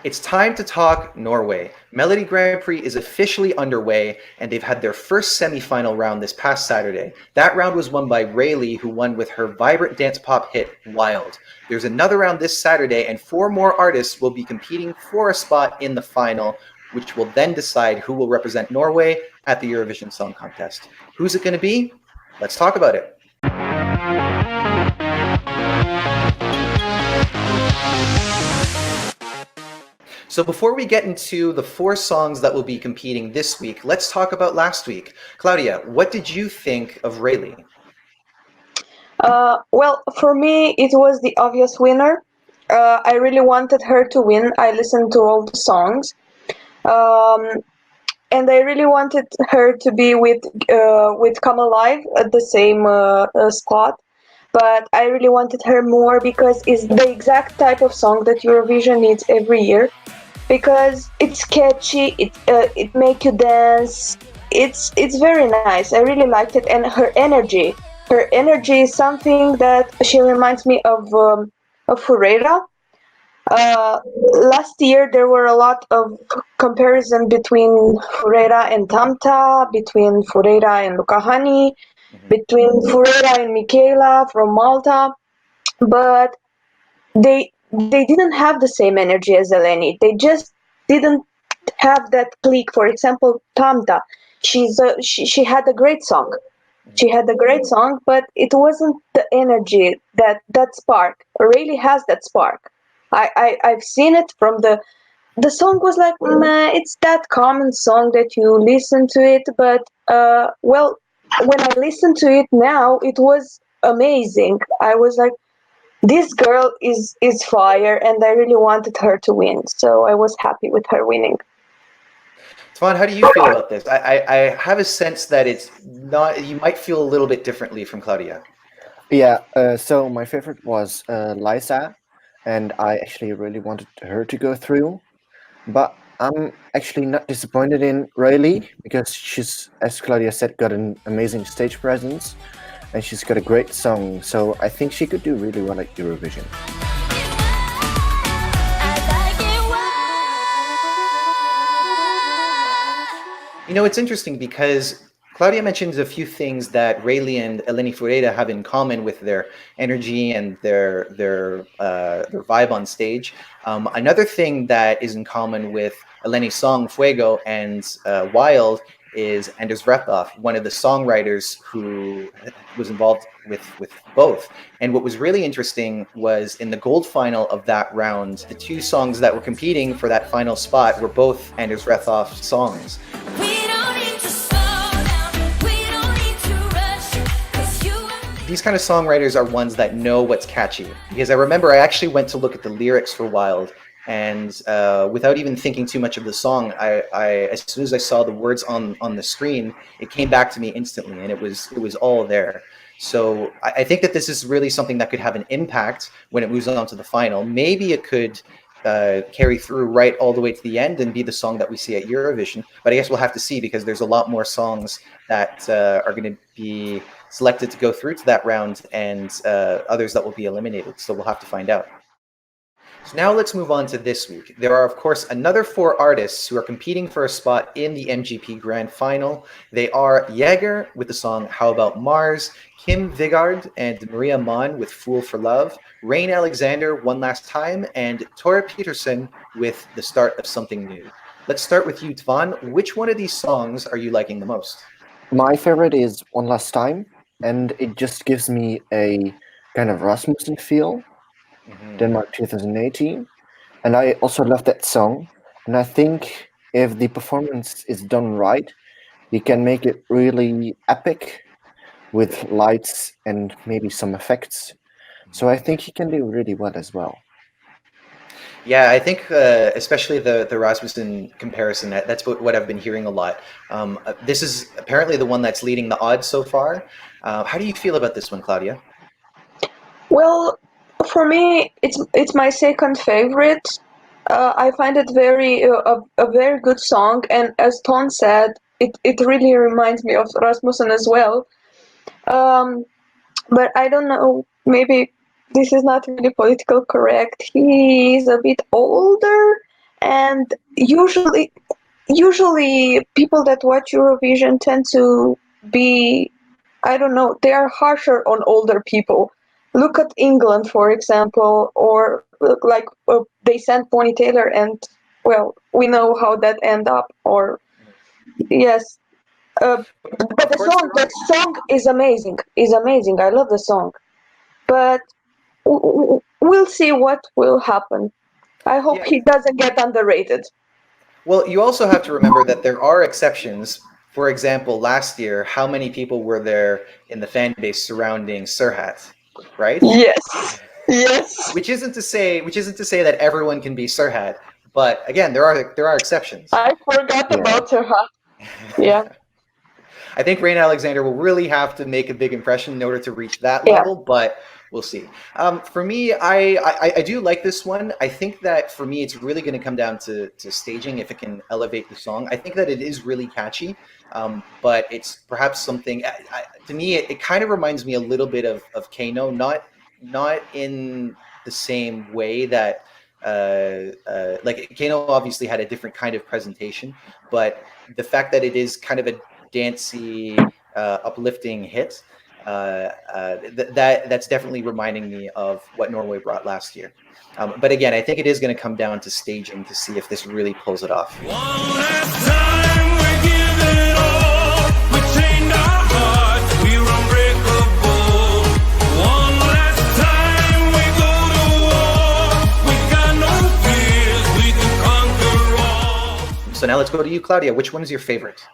It's time to talk Norway. Melodi Grand Prix is officially underway, and they've had their first semi-final round this past Saturday. That round was won by Rayleigh, who won with her vibrant dance pop hit Wild. There's another round this Saturday, and four more artists will be competing for a spot in the final, which will then decide who will represent Norway at the Eurovision Song Contest. Who's it going to be? Let's talk about it. So before we get into the four songs that will be competing this week, let's talk about last week. Claudia, what did you think of Rayleigh? Well, for me, it was the obvious winner. I really wanted her to win. I listened to all the songs, um, and I really wanted her to be with Come Alive at the same spot. But I really wanted her more because it's the exact type of song that Eurovision needs every year. Because it's catchy, it make you dance. It's very nice. I really liked it, and her energy is something that she reminds me of Furera. Last year there were a lot of comparison between Furera and Tamta, between Furera and Lukahani, between Furera and Michaela from Malta, but they didn't have the same energy as Eleni. They just didn't have that click. For example, Tamta, she had a great song. She had a great song, but it wasn't the energy that spark. Really has that spark. I've seen it from the song was like it's that common song that you listen to it, but well, when I listen to it now, it was amazing. I was like, this girl is fire, and I really wanted her to win, so I was happy with her winning. Twan, how do you feel about this? I have a sense that it's not, you might feel a little bit differently from Claudia. Yeah, so my favorite was Liza, and I actually really wanted her to go through. But I'm actually not disappointed in Rayleigh because she's, as Claudia said, got an amazing stage presence and she's got a great song. So I think she could do really well at Eurovision. You know, it's interesting because Claudia mentions a few things that Rayleigh and Eleni Fureda have in common with their energy and their vibe on stage. Another thing that is in common with Eleni's song Fuego and Wild is Anders Rethloff, one of the songwriters who was involved with both. And what was really interesting was in the gold final of that round, the two songs that were competing for that final spot were both Anders Rethloff songs. These kind of songwriters are ones that know what's catchy. Because I remember I actually went to look at the lyrics for Wild, and without even thinking too much of the song, I as soon as I saw the words on the screen, it came back to me instantly, and it was all there. So I think that this is really something that could have an impact when it moves on to the final. Maybe it could carry through right all the way to the end and be the song that we see at Eurovision. But I guess we'll have to see because there's a lot more songs that are going to be selected to go through to that round and others that will be eliminated. So we'll have to find out. So now let's move on to this week. There are, of course, another four artists who are competing for a spot in the MGP Grand Final. They are Jaeger with the song How About Mars, Kim Vigard and Maria Mon with Fool for Love, Rain Alexander, One Last Time, and Tora Peterson with The Start of Something New. Let's start with you, Tvan. Which one of these songs are you liking the most? My favorite is One Last Time, and it just gives me a kind of Rasmussen feel, Denmark 2018. And I also love that song. And I think if the performance is done right, you can make it really epic with lights and maybe some effects. So I think he can do really well as well. Yeah, I think especially the Rasmussen comparison, that's what I've been hearing a lot. This is apparently the one that's leading the odds so far. How do you feel about this one, Claudia? Well, for me, it's my second favorite. I find it a very good song, and as Ton said, it really reminds me of Rasmussen as well. Um, but I don't know, maybe this is not really political correct. He is a bit older, and usually people that watch Eurovision tend to be, I don't know, they are harsher on older people. Look at England, for example, or like they sent Bonnie Taylor, and well, we know how that end up. Or yes, but the song is amazing. Is amazing. I love the song, but we'll see what will happen. I hope he doesn't get underrated. Well, you also have to remember that there are exceptions. For example, last year, how many people were there in the fan base surrounding Serhat, right? Yes. Yes. Which isn't to say that everyone can be Serhat, but again, there are exceptions. I forgot about Serhat. Yeah. I think Rain Alexander will really have to make a big impression in order to reach that level, but we'll see. For me, I do like this one. I think that for me, it's really going to come down to staging, if it can elevate the song. I think that it is really catchy, but it's perhaps something, to me, it kind of reminds me a little bit of Kano, not in the same way that, like Kano obviously had a different kind of presentation, but the fact that it is kind of a dancey, uplifting hit, that's definitely reminding me of what Norway brought last year. But again, I think it is going to come down to staging to see if this really pulls it off. One last time, we give it all. We chained our hearts, we're unbreakable. One last time, we go to war. We got no fears, we can conquer all. So now let's go to you, Claudia. Which one is your favorite?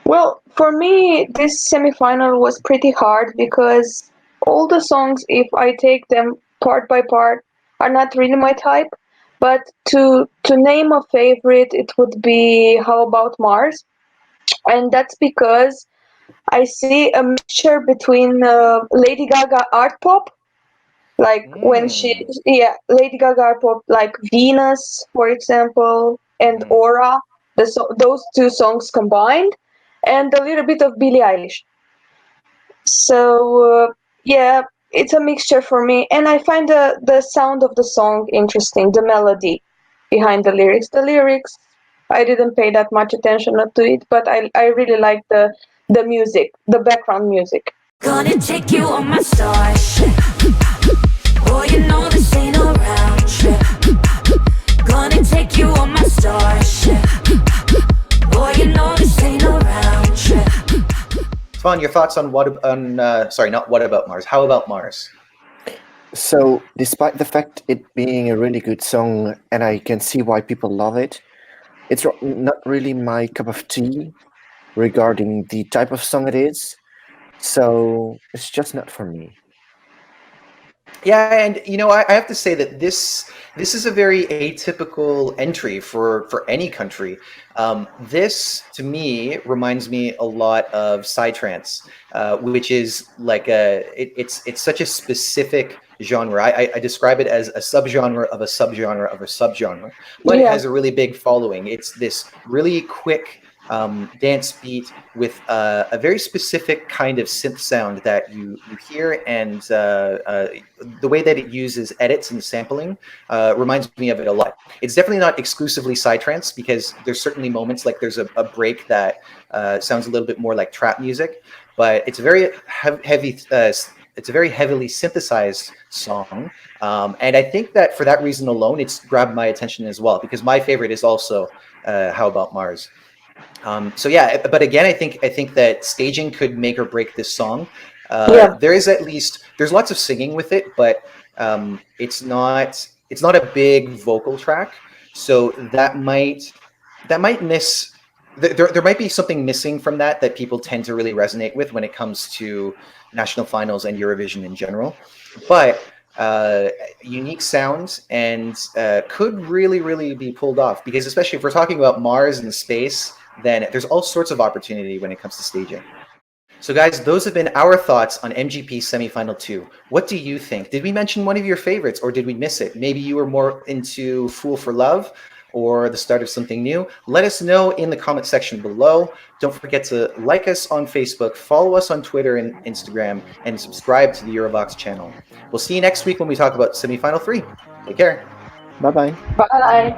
Well, for me, this semifinal was pretty hard because all the songs, if I take them part by part, are not really my type. But to name a favorite, it would be How About Mars, and that's because I see a mixture between Lady Gaga art pop, like when Lady Gaga art pop, like Venus, for example, and Aura, those two songs combined, and a little bit of Billie Eilish. So it's a mixture for me, and I find the sound of the song interesting, the melody behind the lyrics. The lyrics, I didn't pay that much attention to it, but I really like the music, the background music. Gonna take you on my starship. Boy, you know this ain't no round trip. Gonna take you on my starship. Boy, you know this ain't no round trip. Twan, your thoughts on sorry, not What About Mars, How About Mars? So, despite the fact it being a really good song, and I can see why people love it, it's not really my cup of tea regarding the type of song it is. So, it's just not for me. Yeah, and I have to say that this is a very atypical entry for any country. This, to me, reminds me a lot of psytrance, which is like it's such a specific genre. I describe it as a subgenre of a subgenre of a subgenre, but it has a really big following. It's this really quick dance beat with a very specific kind of synth sound that you hear, and the way that it uses edits and sampling reminds me of it a lot. It's definitely not exclusively psytrance, because there's certainly moments like there's a break that sounds a little bit more like trap music, but it's a very heavy. It's a very heavily synthesized song, and I think that for that reason alone, it's grabbed my attention as well, because my favorite is also How About Mars. So yeah, but again, I think that staging could make or break this song. There's lots of singing with it, but it's not a big vocal track, so that might miss. There might be something missing from that people tend to really resonate with when it comes to national finals and Eurovision in general. But unique sounds, and could really be pulled off, because especially if we're talking about Mars and space, then there's all sorts of opportunity when it comes to staging. So guys, those have been our thoughts on MGP Semifinal 2. What do you think? Did we mention one of your favorites, or did we miss it? Maybe you were more into Fool for Love or the start of something new. Let us know in the comment section below. Don't forget to like us on Facebook, follow us on Twitter and Instagram, and subscribe to the Eurovoxx channel. We'll see you next week when we talk about Semifinal 3. Take care. Bye bye. Bye.